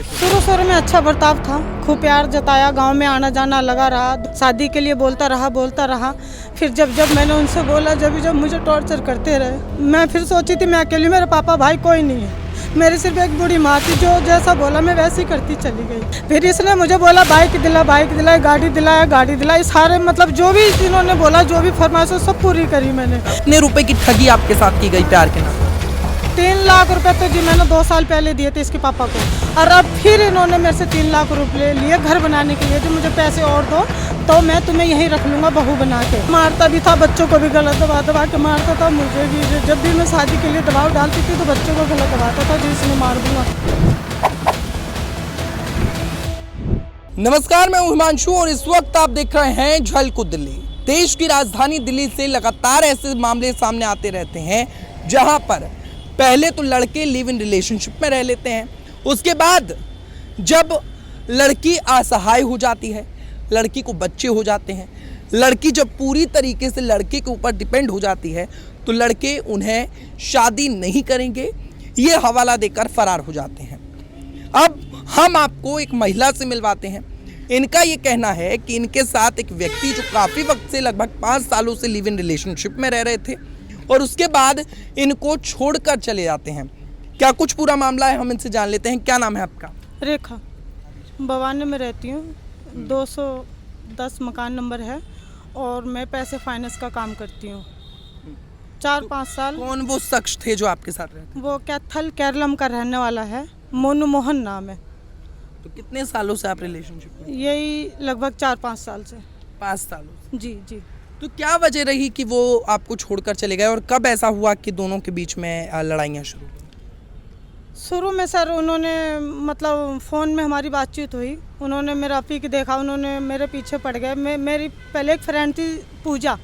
शुरू में अच्छा बर्ताव था, खूब प्यार जताया, गांव में आना जाना लगा रहा, शादी के लिए बोलता रहा। फिर जब मैंने उनसे बोला, जब मुझे टॉर्चर करते रहे, मैं फिर सोची थी मैं अकेली, मेरे पापा भाई कोई नहीं है, मेरी सिर्फ एक बूढ़ी माँ थी जो जैसा बोला मैं वैसे ही करती चली गई। फिर इसने मुझे बोला बाइक दिला, गाड़ी दिलाई, सारे मतलब जो भी इन्होंने बोला, जो भी फरमाइश सब पूरी करी मैंने। कितने रुपए की ठगी आपके साथ की गई प्यार के नाम? 3 लाख रुपए तो जी मैंने 2 साल पहले दिए थे इसके पापा को, और अब फिर इन्होंने मेरे से 3 लाख रुपए लिए घर बनाने के लिए, जो मुझे पैसे और दो तो मैं तुम्हें यहीं रख लूँगा बहू बना के। मारता भी था, बच्चों को भी गलत दबा के मारता था, मुझे भी। जब भी मैं शादी के लिए दबाव डालती थी तो बच्चों को गलत दबाता था, जिसने मार दूंगा। नमस्कार, मैं हिमांशु और इस वक्त आप देख रहे हैं झलक दिल्ली। देश की राजधानी दिल्ली से लगातार ऐसे मामले सामने आते रहते हैं जहां पर पहले तो लड़के लिव इन रिलेशनशिप में रह लेते हैं, उसके बाद जब लड़की असहाय हो जाती है, लड़की को बच्चे हो जाते हैं, लड़की जब पूरी तरीके से लड़के के ऊपर डिपेंड हो जाती है तो लड़के उन्हें शादी नहीं करेंगे ये हवाला देकर फरार हो जाते हैं। अब हम आपको एक महिला से मिलवाते हैं। इनका ये कहना है कि इनके साथ एक व्यक्ति जो काफ़ी वक्त से लगभग 5 सालों से लिव इन रिलेशनशिप में रह रहे थे और उसके बाद इनको छोड़कर चले जाते हैं। क्या कुछ पूरा मामला है, हम इनसे जान लेते हैं। क्या नाम है आपका? रेखा, बवाने में रहती हूँ, 210 मकान नंबर है और मैं पैसे फाइनेंस का काम करती हूँ 4-5 साल। कौन वो शख्स थे जो आपके साथ रहते? वो कैथल केरलम का रहने वाला है, मोनू मोहन नाम है। तो कितने सालों से आप रिलेशनशिप में? यही लगभग 4-5 साल से। 5 सालों से। जी। तो क्या वजह रही कि वो आपको छोड़कर चले गए और कब ऐसा हुआ कि दोनों के बीच में लड़ाइयाँ शुरू हुई? शुरू में सर उन्होंने मतलब फ़ोन में हमारी बातचीत हुई, उन्होंने मेरा पिक देखा, उन्होंने मेरे पीछे पड़ गए। मेरी पहले एक फ्रेंड थी पूजा,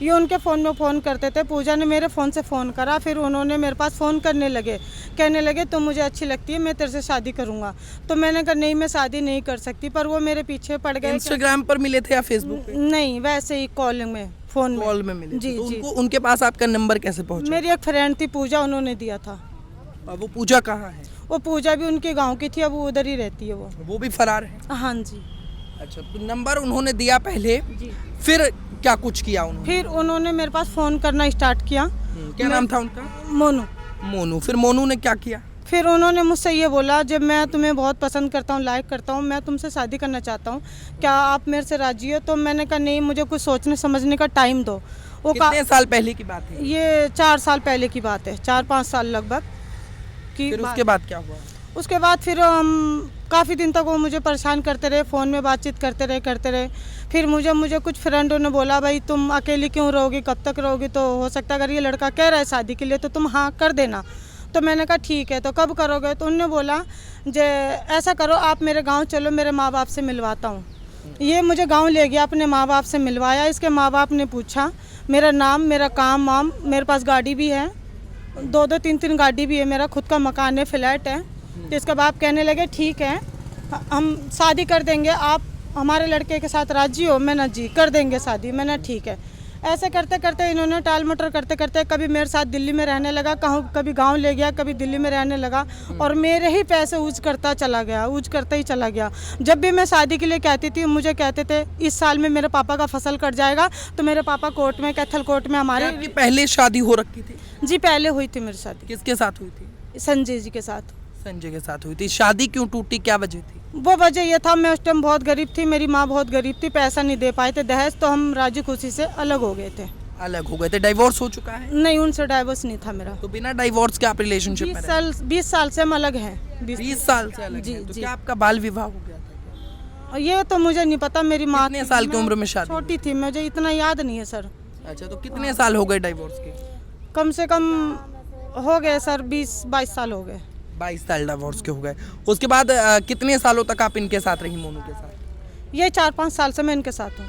ये उनके फ़ोन में फ़ोन करते थे, पूजा ने मेरे फ़ोन से फ़ोन करा, फिर उन्होंने मेरे पास फ़ोन कहने लगे तुम मुझे अच्छी लगती है, मैं तेरे से शादी करूँगा। तो मैंने कहा नहीं, मैं शादी नहीं कर सकती, पर वो मेरे पीछे पड़ गए। इंस्टाग्राम पर मिले थे या फेसबुक पे? नहीं, वैसे ही कॉलिंग में, फ़ोन में मिले जी। तो उनके पास आपका नंबर कैसे पहुँचा? मेरी एक फ्रेंड थी पूजा, उन्होंने दिया था। वो पूजा कहाँ है? वो पूजा भी उनके गाँव की थी, अब वो उधर ही रहती है। वो भी फरार है? हाँ जी। अच्छा, तो नंबर उन्होंने दिया पहले जी। फिर क्या कुछ किया उन्होंने? फिर उन्होंने मेरे पास फ़ोन करना स्टार्ट किया। क्या नाम था उनका? मोनू। फिर मोनू ने क्या किया? फिर उन्होंने मुझसे ये बोला, जब मैं तुम्हें बहुत पसंद करता हूँ, लाइक करता हूँ, मैं तुमसे शादी करना चाहता हूँ, क्या आप मेरे से राजी हो? तो मैंने कहा नहीं, मुझे कुछ सोचने समझने का टाइम दो। वो कितने साल पहले की बात है? ये 4 साल पहले की बात है, 4-5 साल लगभग की। फिर उसके बाद क्या हुआ? उसके बाद फिर काफ़ी दिन तक वो मुझे परेशान करते रहे, फ़ोन में बातचीत करते रहे। फिर मुझे कुछ फ्रेंडों ने बोला, भाई तुम अकेली क्यों रहोगी, कब तक रहोगी, तो हो सकता है अगर ये लड़का कह रहा है शादी के लिए तो तुम हाँ कर देना। तो मैंने कहा ठीक है, तो कब करोगे? तो उन्होंने बोला जे ऐसा करो, आप मेरे गाँव चलो, मेरे माँ बाप से मिलवाता हूँ। ये मुझे गाँव ले गया, अपने माँ बाप से मिलवाया। इसके माँ बाप ने पूछा मेरा नाम, मेरा काम वाम, मेरे पास गाड़ी भी है, 2-2 3-3 गाड़ी भी है, मेरा खुद का मकान है, फ्लैट है। तो इसके बाप कहने लगे ठीक है, हम शादी कर देंगे, आप हमारे लड़के के साथ राजी हो? मैंने जी कर देंगे शादी। मैंने ठीक है। ऐसे करते करते इन्होंने टाल मटर करते कभी मेरे साथ दिल्ली में रहने लगा, कभी गांव ले गया, कभी दिल्ली में रहने लगा और मेरे ही पैसे यूज करता ही चला गया। जब भी मैं शादी के लिए कहती थी, मुझे कहते थे इस साल में मेरे पापा का फसल कट जाएगा, तो मेरे पापा कोर्ट में, कैथल कोर्ट में हमारे। आपकी पहले शादी हो रखी थी? जी, पहले हुई थी मेरी शादी। किसके साथ हुई थी? संजय जी के साथ। संजय के साथ हुई थी। शादी क्यों टूटी, क्या वजह थी? वो वजह ये था, मैं उस टाइम बहुत गरीब थी, मेरी माँ बहुत गरीब थी, पैसा नहीं दे पाए थे दहेज, तो हम राजी खुशी से अलग हो गए थे। अलग हो गए थे? डाइवोर्स हो चुका है? नहीं, उनसे डाइवोर्स नहीं था मेरा। तो बिना डाइवोर्स के आप रिलेशनशिप में रहे? 20 साल से हम अलग हैं। 20 साल से अलग जी, हैं। तो जी। क्या आपका बाल विवाह हो गया था? और ये तो मुझे नहीं पता, मेरी माँ कितने साल की उम्र में शादी? छोटी थी, मुझे इतना याद नहीं है सर। अच्छा, तो कितने साल हो गए डाइवोर्स के? कम से कम हो गए सर 20-22 साल हो गए। 22 साल डाइवोर्स के हो गए। उसके बाद कितने सालों तक आप इनके साथ रही, मोनू के साथ? ये 4-5 साल से मैं इनके साथ हूँ।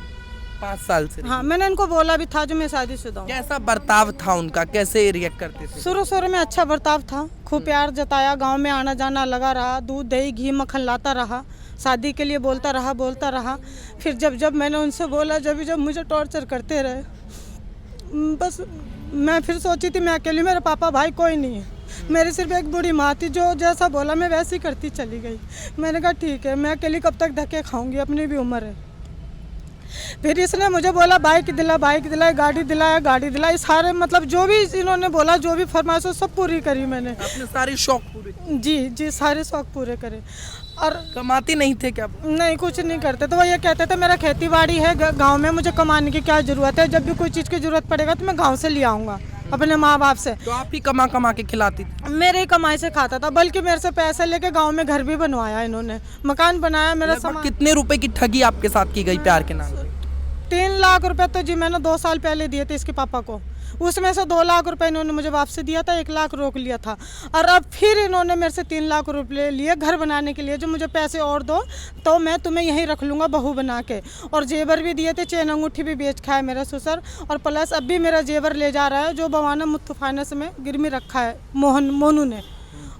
5 साल से? हाँ, मैंने इनको बोला भी था जो मैं शादीशुदा हूँ। कैसा बर्ताव था उनका, कैसे रिएक्ट करते थे? शुरू में अच्छा बर्ताव था, खूब प्यार जताया, गांव में आना जाना लगा रहा, दूध दही घी मक्खन लाता रहा, शादी के लिए बोलता रहा। फिर जब मैंने उनसे बोला, जब मुझे टॉर्चर करते रहे, बस मैं फिर सोची थी मैं अकेली, मेरे पापा भाई कोई नहीं है, मेरी सिर्फ एक बूढ़ी माँ थी जो जैसा बोला मैं वैसे ही करती चली गई। मैंने कहा ठीक है, मैं अकेली कब तक धक्के खाऊंगी, अपनी भी उम्र है। फिर इसने मुझे बोला बाइक दिलाई, गाड़ी दिलाई, सारे मतलब जो भी इन्होंने बोला, जो भी फरमाइश सब पूरी करी मैंने। आपने सारे शौक पूरे किए? जी, सारे शौक पूरे करे। और कमाते नहीं थे क्या? नहीं, कुछ नहीं करते। तो वो ये कहते थे मेरा खेती बाड़ी है गांव में, मुझे कमाने की क्या ज़रूरत है, जब भी कोई चीज़ की ज़रूरत पड़ेगा तो मैं गांव से ले आऊँगा अपने माँ बाप से। तो आप ही कमा के खिलाती थी? मेरे ही कमाई से खाता था, बल्कि मेरे से पैसे लेके गांव में घर भी बनवाया इन्होंने, मकान बनाया। मेरा लगभग सामान कितने रुपए की ठगी आपके साथ की गई प्यार के नाम पे? 3 लाख रुपए तो जी मैंने 2 साल पहले दिए थे इसके पापा को। उसमें से 2 लाख रुपए इन्होंने मुझे वापस दिया था, 1 लाख रोक लिया था। और अब फिर इन्होंने मेरे से 3 लाख रुपए लिए घर बनाने के लिए, जो मुझे पैसे और दो तो मैं तुम्हें यहीं रख लूँगा बहू बना के। और जेवर भी दिए थे, चेन अंगूठी भी बेच खाया मेरा ससुर। और प्लस अब भी मेरा जेवर ले जा रहा है, जो बवाना मुथ्थू फाइनेंस में गिरवी रखा है मोनू ने।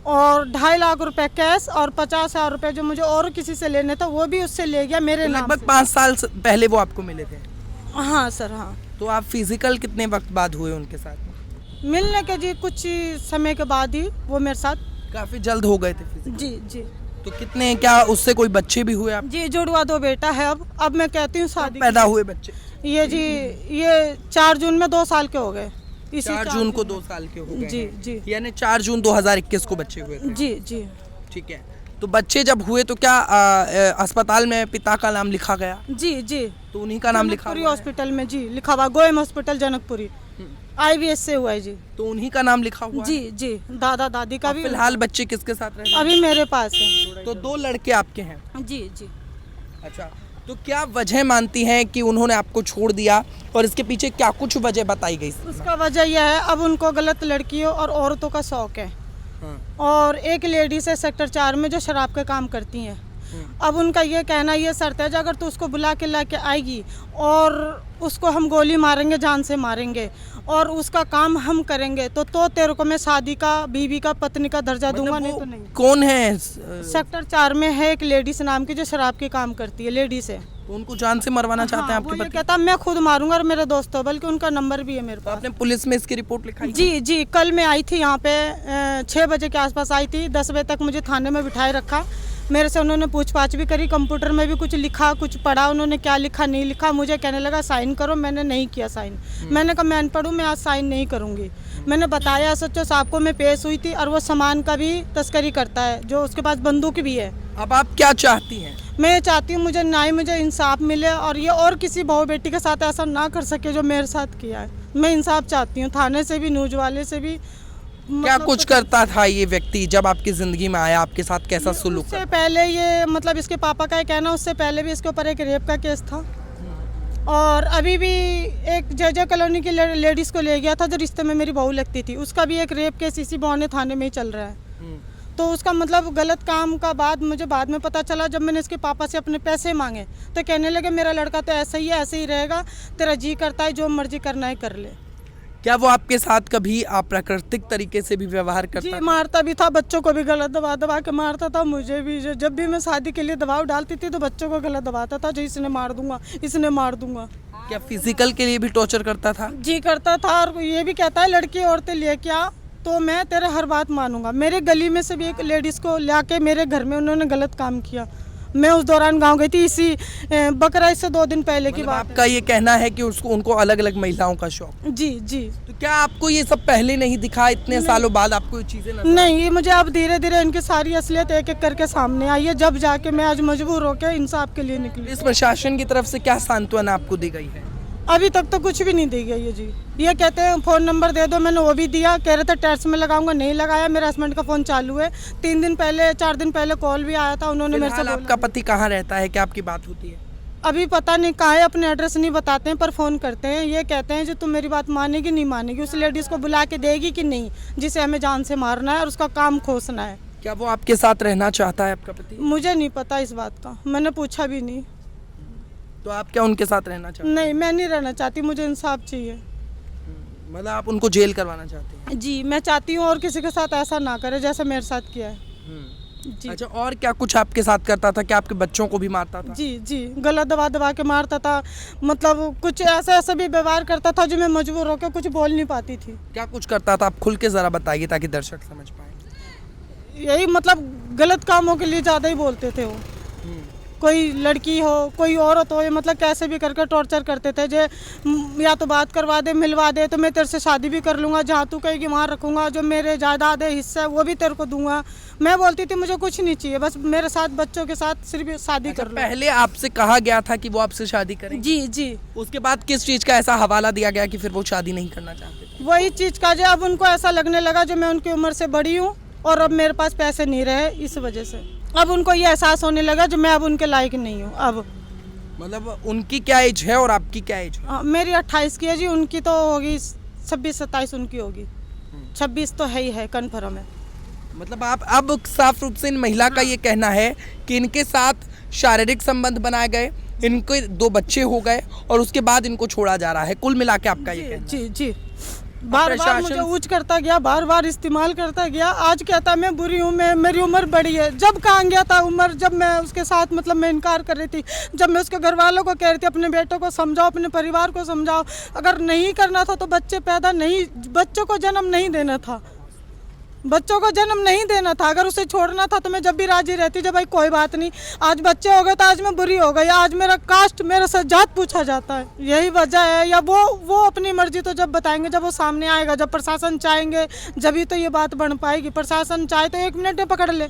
और 2.5 लाख रुपए कैश और 50,000 रुपए जो मुझे और किसी से लेने था वो भी उससे ले गया मेरे नाम लगभग से। 5 साल पहले वो आपको मिले थे? हाँ सर, हाँ। तो आप फिजिकल कितने वक्त बाद हुए उनके साथ? मिलने के जी कुछ समय के बाद ही वो मेरे साथ। काफी जल्द हो गए थे फिजिकल? जी। तो कितने, क्या उससे कोई बच्चे भी हुए आप? जी, जुड़वा 2 बेटा है। अब मैं कहती हूँ शादी पैदा हुए बच्चे? ये 4 जून में 2 साल के हो गए। 4 जून को 2 साल के हो गए? जी। यानी 4 जून 2021 को बच्चे हुए थे? जी। ठीक है। तो बच्चे जब हुए तो क्या अस्पताल में पिता का नाम लिखा गया? जी। तो उन्हीं का नाम लिखा जनकपुरी हुआ है? हॉस्पिटल में जी लिखा हुआ, गोयम हॉस्पिटल जनकपुरी, IVS से हुआ है जी। तो उन्हीं का नाम लिखा हुआ है? जी। दादा दादी का भी। फिलहाल बच्चे किसके साथ रहे? अभी मेरे पास है। तो 2 लड़के आपके हैं? जी। अच्छा, तो क्या वजह मानती हैं कि उन्होंने आपको छोड़ दिया, और इसके पीछे क्या कुछ वजह बताई गई? उसका वजह यह है, अब उनको गलत लड़कियों और औरतों का शौक है। और एक लेडीज है सेक्टर 4 में जो शराब का काम करती हैं। अब उनका ये कहना ये शर्त है, अगर तू उसको बुला के लाके आएगी और उसको हम गोली मारेंगे, जान से मारेंगे, और उसका काम हम करेंगे तो तेरे को मैं शादी का, बीवी का, पत्नी का दर्जा दूंगा, नहीं तो नहीं। कौन है? सेक्टर 4 में है एक लेडीज नाम की जो शराब की काम करती है, लेडीज है। तो उनको जान से मरवाना चाहते हैं वो आपके ये पति? कहता मैं खुद मारूंगा और मेरे दोस्तों, बल्कि उनका नंबर भी है मेरे तो पास। आपने पुलिस में इसकी रिपोर्ट लिखाई? जी। कल मैं आई थी यहाँ पे 6 बजे के आसपास आई थी। 10 बजे तक मुझे थाने में बिठाए रखा। मेरे से उन्होंने पूछताछ भी करी, कंप्यूटर में भी कुछ लिखा, कुछ पढ़ा, उन्होंने क्या लिखा नहीं लिखा। मुझे कहने लगा साइन करो, मैंने नहीं किया साइन। मैंने कहा मैं अनपढ़ हूँ, मैं आज साइन नहीं करूँगी। मैंने बताया एसएचओ साहब को मैं पेश हुई थी, और वो सामान का भी तस्करी करता है, जो उसके पास बंदूक भी है। अब आप क्या चाहती हैं? मैं चाहती हूँ मुझे इंसाफ मिले, और ये और किसी बहू बेटी के साथ ऐसा ना कर सके जो मेरे साथ किया है। मैं इंसाफ चाहती हूँ, थाने से भी, न्यूज वाले से भी। क्या कुछ करता था ये व्यक्ति जब आपकी जिंदगी में आया? आपके साथ कैसा सुलूक उससे पहले ये मतलब इसके पापा का ये कहना, उससे पहले भी इसके ऊपर एक रेप का केस था। और अभी भी एक जय कॉलोनी की लेडीज को ले गया था जो रिश्ते में मेरी बहू लगती थी, उसका भी एक रेप केस इसी बहाने थाने में ही चल रहा है। तो उसका मतलब गलत काम का बाद मुझे बाद में पता चला, जब मैंने इसके पापा से अपने पैसे मांगे तो कहने लगे मेरा लड़का तो ऐसा ही है, ऐसे ही रहेगा, तेरा जी करता है जो मर्जी करना है कर ले। क्या वो आपके साथ कभी अप्राकृतिक तरीके से भी व्यवहार करता जी, था? मारता भी था, बच्चों को भी गलत दबा के मारता था, मुझे भी। जब भी मैं शादी के लिए दबाव डालती थी तो बच्चों को गलत दबाता था, जो इसने मार दूंगा, इसने मार दूंगा। क्या फिजिकल के लिए भी टॉर्चर करता था? जी करता था, और ये भी कहता है लड़की औरतें लेके आ तो मैं तेरे हर बात मानूंगा। मेरे गली में से भी एक लेडीज़ को लाके मेरे घर में उन्होंने गलत काम किया। मैं उस दौरान गांव गई थी, इसी बकरा इससे 2 दिन पहले की बात है। आपका ये कहना है कि उनको अलग अलग महिलाओं का शौक? जी। तो क्या आपको ये सब पहले नहीं दिखा? इतने सालों बाद आपको ये चीजें नहीं, ये मुझे अब धीरे धीरे इनकी सारी असलियत एक एक करके सामने आई है, जब जाके मैं आज मजबूर होकर इंसाफ के लिए निकली। इस प्रशासन की तरफ से क्या सांत्वना आपको दी गई है? अभी तक तो कुछ भी नहीं दी गई है जी। ये कहते हैं फ़ोन नंबर दे दो, मैंने वो भी दिया, कह रहे थे टैक्स में लगाऊंगा, नहीं लगाया। मेरे हस्बैंड का फ़ोन चालू है, 4 दिन पहले कॉल भी आया था, उन्होंने मेरे से बोला। आपका पति कहाँ रहता है? क्या आपकी बात होती है? अभी पता नहीं कहाँ है, अपने एड्रेस नहीं बताते हैं, पर फ़ोन करते हैं। ये कहते हैं जो तुम मेरी बात मानेगी नहीं मानेगी, उस लेडीज़ को बुला के देगी कि नहीं, जिसे हमें जान से मारना है और उसका काम खोसना है। क्या वो आपके साथ रहना चाहता है आपका पति? मुझे नहीं पता इस बात का, मैंने पूछा भी नहीं। तो आप क्या उनके साथ रहना चाहते हैं? नहीं, मैं नहीं रहना चाहती, मुझे इंसाफ चाहिए। मतलब आप उनको जेल करवाना चाहते हैं? जी, मैं चाहती हूँ और किसी के साथ ऐसा ना करे जैसे मेरे साथ किया है। जी अच्छा, और क्या कुछ आपके साथ करता था? क्या आपके बच्चों को भी मारता था? जी जी, गला दबा दबा के मारता था। मतलब कुछ ऐसा ऐसा भी व्यवहार करता था जो मैं मजबूर होकर कुछ बोल नहीं पाती थी। क्या कुछ करता था? आप खुल के ज़रा बताइए ताकि दर्शक समझ पाए। यही मतलब गलत कामों के लिए ज़्यादा ही बोलते थे वो। कोई लड़की हो, कोई औरत हो, ये मतलब कैसे भी करके टॉर्चर करते थे। जे या तो बात करवा दे, मिलवा दे तो मैं तेरे से शादी भी कर लूँगा, जहाँ तू कहेगी वहाँ रखूँगा, जो मेरे जायदाद है हिस्सा है वो भी तेरे को दूंगा। मैं बोलती थी मुझे कुछ नहीं चाहिए, बस मेरे साथ बच्चों के साथ सिर्फ शादी कर लो। पहले आपसे कहा गया था कि वो आपसे शादी करें? जी जी, उसके बाद किस चीज़ का ऐसा हवाला दिया गया कि फिर वो शादी नहीं करना चाहते थे? वही चीज़ का जो अब उनको ऐसा लगने लगा जो मैं उनकी उम्र से बड़ी हूँ और अब मेरे पास पैसे नहीं रहे, इस वजह से अब उनको ये एहसास होने लगा जो मैं अब उनके लायक नहीं हूँ। अब मतलब उनकी क्या एज है और आपकी क्या एज है? मेरी 28 की है जी, उनकी तो होगी 26-27 उनकी होगी। 26 तो है ही है, कन्फर्म है। मतलब आप अब साफ रूप से इन महिला का ये कहना है कि इनके साथ शारीरिक संबंध बनाए गए, इनके 2 बच्चे हो गए और उसके बाद इनको छोड़ा जा रहा है। कुल मिला के आपका ये कहना जी जी, बार बार मुझे ऊंच करता गया, बार बार इस्तेमाल करता गया। आज कहता मैं बुरी हूँ, मैं मेरी उम्र बड़ी है। जब कहाँ गया था उम्र, जब मैं उसके साथ मतलब मैं इनकार कर रही थी, जब मैं उसके घर वालों को कह रही थी अपने बेटों को समझाओ, अपने परिवार को समझाओ, अगर नहीं करना था तो बच्चों को जन्म नहीं देना था, बच्चों को जन्म नहीं देना था। अगर उसे छोड़ना था तो मैं जब भी राजी रहती, जब भाई कोई बात नहीं, आज बच्चे हो गए तो आज मैं बुरी हो गई, आज मेरा कास्ट मेरा जात पूछा जाता है, यही वजह है। या वो अपनी मर्जी तो जब बताएंगे, जब वो सामने आएगा, जब प्रशासन चाहेंगे जब तो ये बात बन पाएगी। प्रशासन चाहे तो 1 मिनट में पकड़ ले,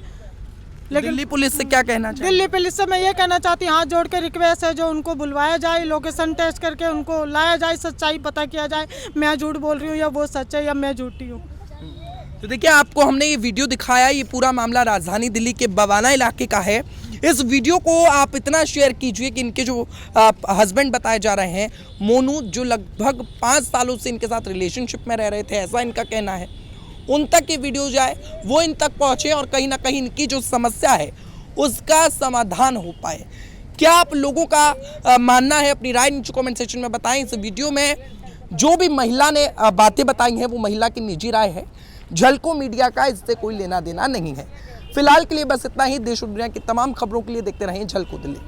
लेकिन दिल्ली पुलिस से क्या कहना चाहिए? दिल्ली पुलिस से मैं ये कहना चाहती हूँ, हाथ जोड़ के रिक्वेस्ट है, जो उनको बुलवाया जाए, लोकेशन टेस्ट करके उनको लाया जाए, सच्चाई पता किया जाए, मैं झूठ बोल रही हूँ या वो सच है या मैं झूठी हूँ। तो देखिए, आपको हमने ये वीडियो दिखाया, ये पूरा मामला राजधानी दिल्ली के बवाना इलाके का है। इस वीडियो को आप इतना शेयर कीजिए कि इनके जो हस्बैंड बताए जा रहे हैं, मोनू, जो लगभग 5 सालों से इनके साथ रिलेशनशिप में रह रहे थे, ऐसा इनका कहना है, उन तक ये वीडियो जाए, वो इन तक पहुँचे और कहीं ना कहीं इनकी जो समस्या है उसका समाधान हो पाए। क्या आप लोगों का मानना है? अपनी राय नीचे कमेंट सेक्शन में बताएं। इस वीडियो में जो भी महिला ने बातें बताई हैं वो महिला की निजी राय है, झलको मीडिया का इससे कोई लेना देना नहीं है। फिलहाल के लिए बस इतना ही। देश और दुनिया की तमाम खबरों के लिए देखते रहें झलको दिल्ली।